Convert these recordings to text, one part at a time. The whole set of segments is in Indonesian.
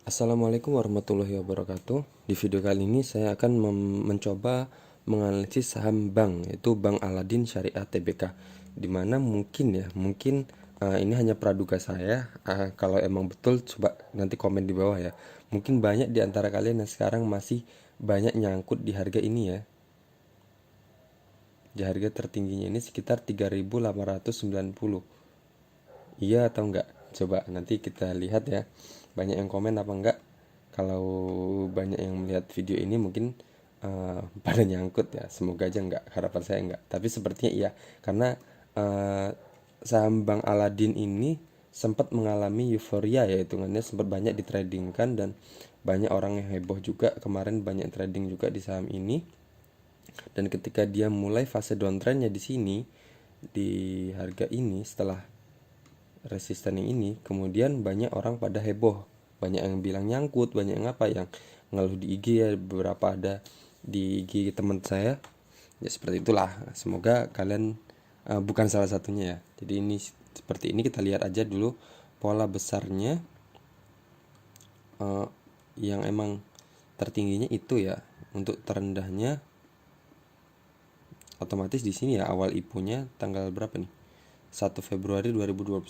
Assalamualaikum warahmatullahi wabarakatuh. Di video kali ini saya akan mencoba menganalisis saham bank, yaitu Bank Aladin Syariah Tbk. Dimana mungkin ini hanya praduga saya. Kalau emang betul, coba nanti komen di bawah ya. Mungkin banyak di antara kalian yang sekarang masih banyak nyangkut di harga ini ya. Di harga tertingginya ini sekitar 3.890. Iya atau enggak? Coba nanti kita lihat ya. Banyak yang komen apa enggak? Kalau banyak yang melihat video ini mungkin pada nyangkut ya. Semoga aja enggak. Harapan saya enggak. Tapi sepertinya iya. Karena uh, saham Bank Aladin ini sempat mengalami euforia ya, hitungannya sempat banyak ditradingkan dan banyak orang yang heboh juga kemarin, banyak trading juga di saham ini. Dan ketika dia mulai fase downtrendnya di sini, di harga ini, setelah resisten yang ini, kemudian banyak orang pada heboh, banyak yang bilang nyangkut, banyak yang ngeluh di IG ya, beberapa ada di IG teman saya ya. Seperti itulah, semoga kalian bukan salah satunya ya. Jadi ini seperti ini, kita lihat aja dulu pola besarnya. Yang emang tertingginya itu ya, untuk terendahnya otomatis di sini ya, awal IPO-nya tanggal berapa nih, 1 Februari 2021.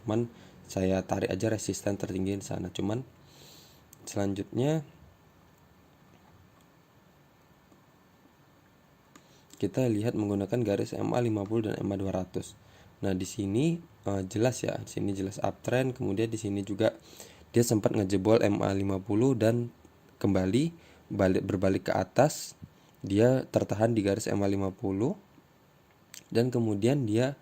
Cuman saya tarik aja resisten tertinggi di sana. Cuman selanjutnya kita lihat menggunakan garis MA 50 dan MA 200. Nah, di sini jelas ya, di sini jelas uptrend, kemudian di sini juga dia sempat ngejebol MA 50 dan kembali berbalik ke atas. Dia tertahan di garis MA 50 dan kemudian dia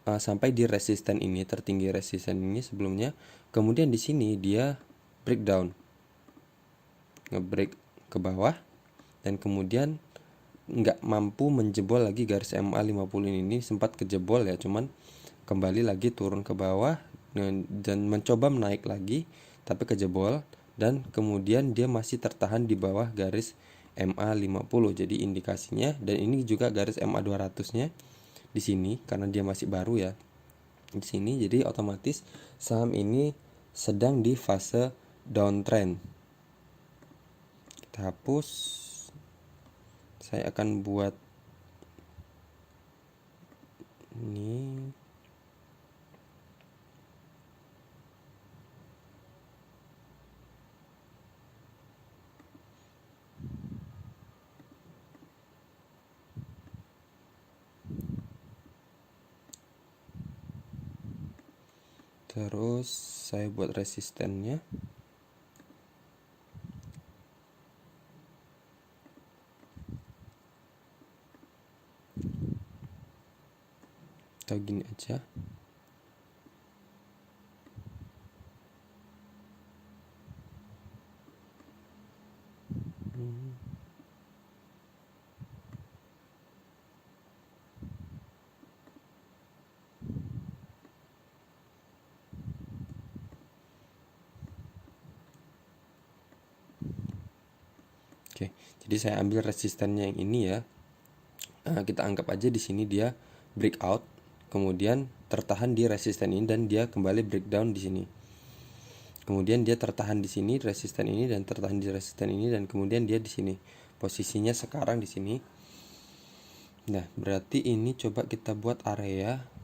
sampai di resisten ini, tertinggi resisten ini sebelumnya. Kemudian di sini dia breakdown, ngebreak ke bawah, dan kemudian nggak mampu menjebol lagi garis MA 50 ini. Sempat kejebol ya, cuman kembali lagi turun ke bawah dan mencoba menaik lagi tapi kejebol, dan kemudian dia masih tertahan di bawah garis MA 50. Jadi indikasinya, dan ini juga garis MA 200-nya di sini karena dia masih baru ya di sini, jadi otomatis saham ini sedang di fase downtrend. Kita hapus. Saya akan buat ini. Terus saya buat resistennya. Atau gini aja. Oke, jadi saya ambil resistennya yang ini ya. Kita anggap aja di sini dia breakout, kemudian tertahan di resisten ini dan dia kembali breakdown di sini. Kemudian dia tertahan di sini resisten ini dan tertahan di resisten ini, dan kemudian dia di sini. Posisinya sekarang di sini. Nah, berarti ini coba kita buat area.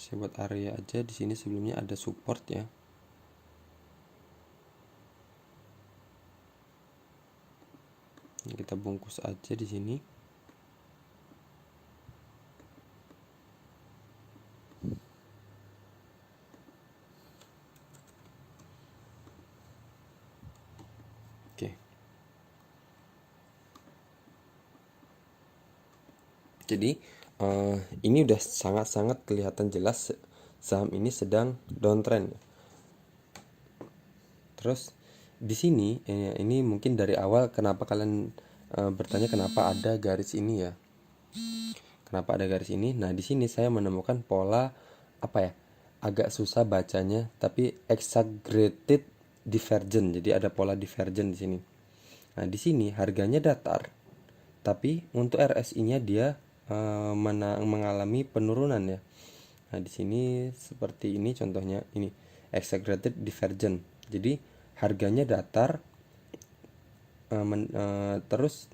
Saya buat area aja di sini, sebelumnya ada support ya. Kita bungkus aja di sini. Oke. Jadi ini udah sangat-sangat kelihatan jelas saham ini sedang downtrend. Terus di sini ini mungkin dari awal kenapa kalian bertanya kenapa ada garis ini ya? Kenapa ada garis ini? Nah, di sini saya menemukan pola apa ya? Agak susah bacanya, tapi exaggerated divergent. Jadi ada pola divergent di sini. Nah, di sini harganya datar, tapi untuk RSI-nya dia mengalami penurunan ya. Nah, di sini seperti ini contohnya, ini exaggerated divergence. Jadi harganya datar, terus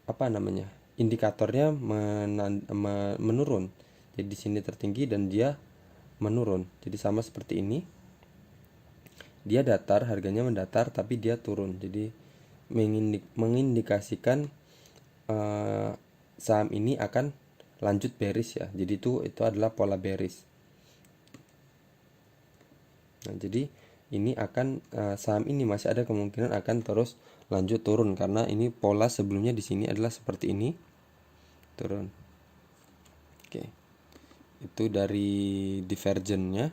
apa namanya? Indikatornya menurun. Jadi di sini tertinggi dan dia menurun. Jadi sama seperti ini. Dia datar, harganya mendatar tapi dia turun. Jadi mengindikasikan saham ini akan lanjut bearish ya. Jadi itu adalah pola bearish. Nah, jadi ini akan saham ini masih ada kemungkinan akan terus lanjut turun karena ini pola sebelumnya di sini adalah seperti ini, turun. Oke. Itu dari divergennya.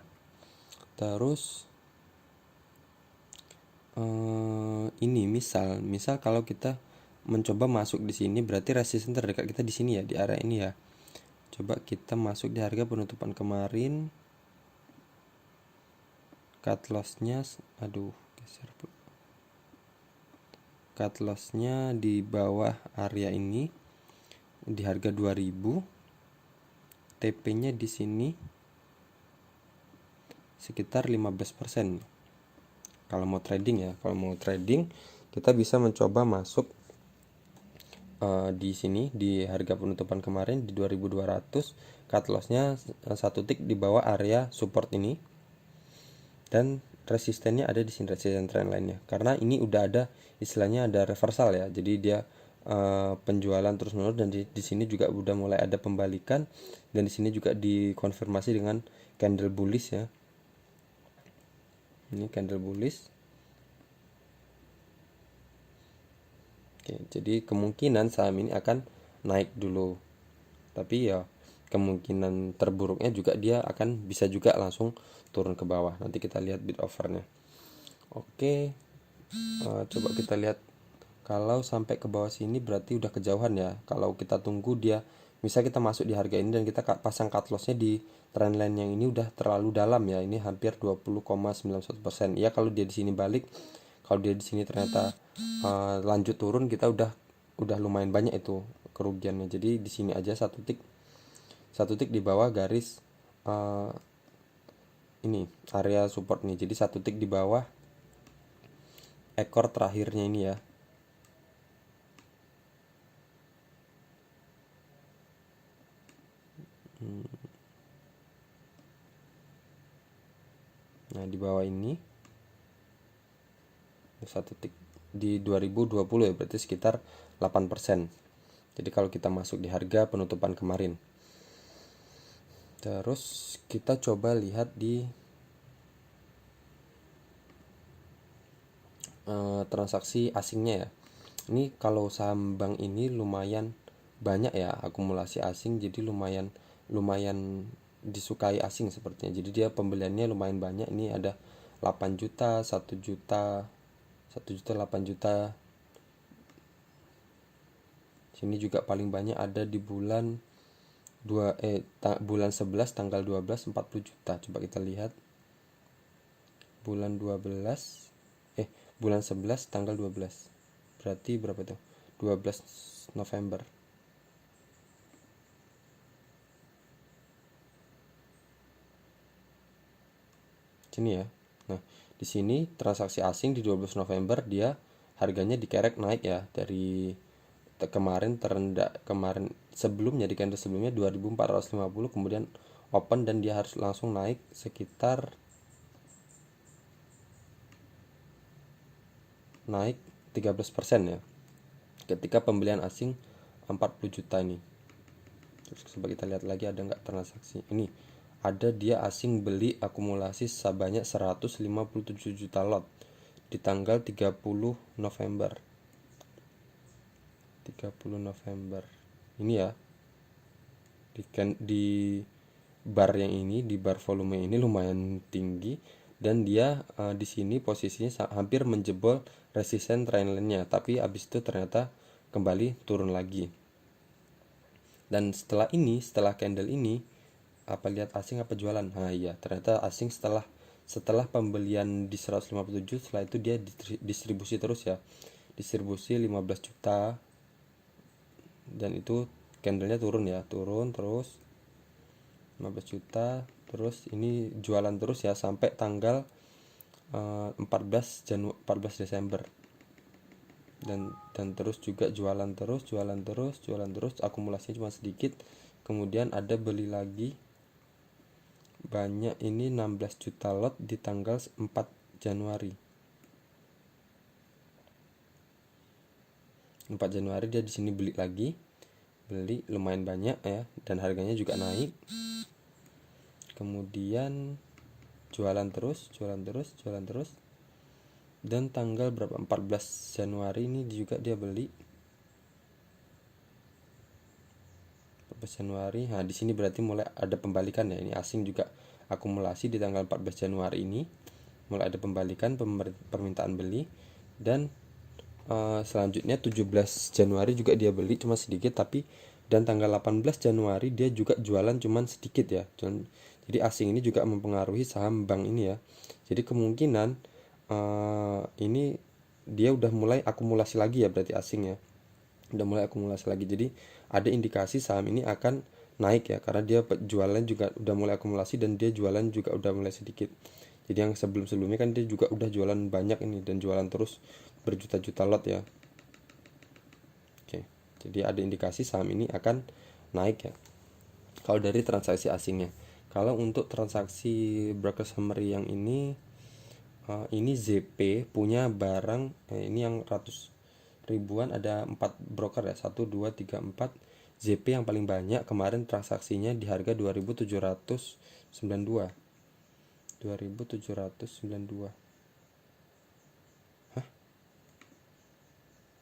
Terus ini misal kalau kita mencoba masuk di sini, berarti resisten terdekat kita di sini ya, di area ini ya. Coba kita masuk di harga penutupan kemarin. Cut loss-nya geser. Cut loss-nya di bawah area ini di harga 2000. TP-nya di sini sekitar 15%. Kalau mau trading ya, kita bisa mencoba masuk di sini di harga penutupan kemarin di 2200. Cut loss-nya 1 tick di bawah area support ini. Dan resistennya ada di sini, resisten trend lainnya. Karena ini udah ada istilahnya ada reversal ya. Jadi dia penjualan terus menerus dan di sini juga udah mulai ada pembalikan dan di sini juga dikonfirmasi dengan candle bullish ya. Ini candle bullish. Oke, jadi kemungkinan saham ini akan naik dulu. Tapi ya kemungkinan terburuknya juga dia akan bisa juga langsung turun ke bawah. Nanti kita lihat bid offernya. Oke, coba kita lihat kalau sampai ke bawah sini berarti udah kejauhan ya. Kalau kita tunggu dia, misal kita masuk di harga ini dan kita pasang cut lossnya di trendline yang ini udah terlalu dalam ya. Ini hampir 20,91%. Ya kalau dia di sini balik, kalau dia di sini ternyata lanjut turun, kita udah lumayan banyak itu kerugiannya. Jadi di sini aja satu tick di bawah garis ini area support nih. Jadi satu tick di bawah ekor terakhirnya ini ya. Nah, di bawah ini satu tick di 2020 ya, berarti sekitar 8%. Jadi kalau kita masuk di harga penutupan kemarin. Terus kita coba lihat di transaksi asingnya ya. Ini kalau saham bank ini lumayan banyak ya akumulasi asing, jadi lumayan disukai asing sepertinya. Jadi dia pembeliannya lumayan banyak. Ini ada 8 juta, 1 juta, 1 juta, 8 juta. Sini juga paling banyak ada di bulan bulan 11 tanggal 12 40 juta. Coba kita lihat. Bulan 11 tanggal 12. Berarti berapa tuh? 12 November. Sini ya. Nah, di sini transaksi asing di 12 November dia harganya dikerek naik ya dari kemarin terendah, kemarin sebelumnya di candle sebelumnya 2450, kemudian open dan dia harus langsung naik sekitar naik 13% ya ketika pembelian asing 40 juta ini. Terus coba kita lihat lagi ada nggak transaksi ini, ada dia asing beli akumulasi sebanyak 157 juta lot di tanggal 30 November ini ya. Di bar yang ini, di bar volume ini lumayan tinggi dan dia di sini posisinya hampir menjebol resisten trendline-nya, tapi abis itu ternyata kembali turun lagi. Dan setelah candle ini apa lihat asing apa jualan? Nah iya, ternyata asing setelah pembelian di 157, setelah itu dia distribusi terus ya. Distribusi 15 juta dan itu candlenya turun ya, turun terus 15 juta, terus ini jualan terus ya sampai tanggal 14 Desember. Dan terus juga jualan terus, akumulasinya cuma sedikit. Kemudian ada beli lagi banyak, ini 16 juta lot di tanggal 4 Januari. 4 Januari dia di sini beli lagi, beli lumayan banyak ya, dan harganya juga naik. Kemudian jualan terus, dan tanggal berapa, 14 Januari ini juga dia beli. 14 Januari. Nah, di sini berarti mulai ada pembalikan ya. Ini asing juga akumulasi di tanggal 14 Januari ini. Mulai ada pembalikan permintaan beli, dan selanjutnya 17 Januari juga dia beli cuma sedikit, dan tanggal 18 Januari dia juga jualan cuman sedikit ya. Jadi asing ini juga mempengaruhi saham bank ini ya. Jadi kemungkinan ini dia udah mulai akumulasi lagi ya, berarti asing ya. Udah mulai akumulasi lagi. Jadi ada indikasi saham ini akan naik ya, karena dia jualan juga udah mulai akumulasi dan dia jualan juga udah mulai sedikit. Jadi yang sebelum-sebelumnya kan dia juga udah jualan banyak ini dan jualan terus berjuta-juta lot ya. Oke. Jadi ada indikasi saham ini akan naik ya, kalau dari transaksi asingnya. Kalau untuk transaksi broker summary yang ini ZP punya barang, ini yang ratus ribuan, ada 4 broker ya, 1, 2, 3, 4. ZP yang paling banyak kemarin transaksinya di harga 2.792. 2.792. Hah?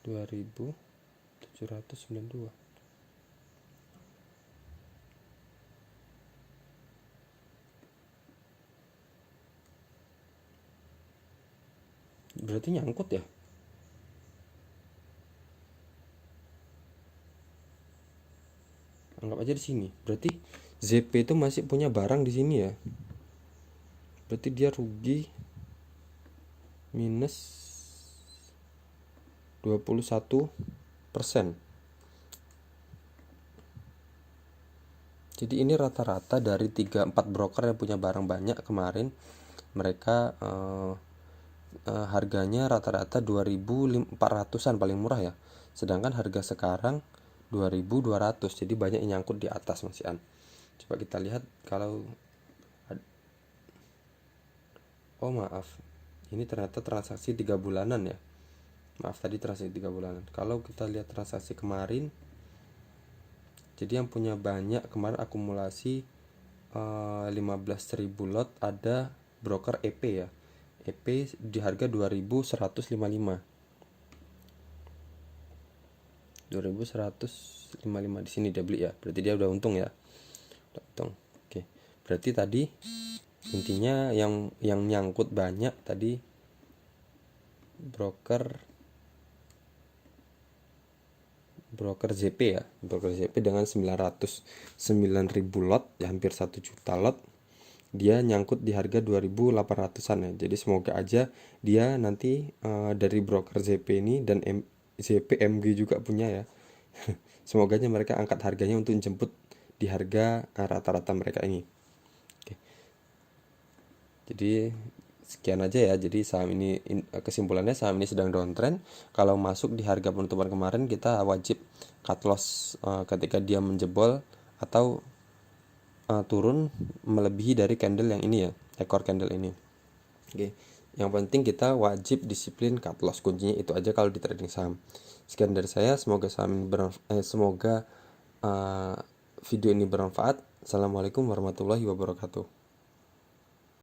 2.792. Berarti nyangkut ya? Anggap aja di sini. Berarti ZP itu masih punya barang di sini ya. Berarti dia rugi minus 21%. Jadi ini rata-rata dari 3-4 broker yang punya barang banyak kemarin, mereka harganya rata-rata 2.400-an paling murah ya. Sedangkan harga sekarang 2.200. Jadi banyak yang nyangkut di atas Mas Ian. Coba kita lihat kalau maaf. Ini ternyata transaksi 3 bulanan ya. Maaf, tadi transaksi 3 bulanan. Kalau kita lihat transaksi kemarin, jadi yang punya banyak kemarin akumulasi 15.000 lot, ada broker EP ya. EP di harga 2.155. 2.155 di sini dia beli ya. Berarti dia udah untung ya. Udah untung. Oke. Berarti tadi intinya yang nyangkut banyak tadi broker ZP ya. Broker ZP dengan 909.000 lot ya, hampir 1 juta lot. Dia nyangkut di harga 2.800-an ya. Jadi semoga aja dia nanti dari broker ZP ini dan ZP MG juga punya ya. Semoga aja mereka angkat harganya untuk jemput di harga rata-rata mereka ini. Oke. Jadi sekian aja ya. Jadi saham ini, kesimpulannya saham ini sedang downtrend. Kalau masuk di harga penutupan kemarin, kita wajib cut loss ketika dia menjebol atau turun melebihi dari candle yang ini ya, ekor candle ini. Oke. Yang penting kita wajib disiplin cut loss. Kuncinya itu aja kalau di trading saham. Sekian dari saya, semoga semoga video ini bermanfaat. Assalamualaikum warahmatullahi wabarakatuh.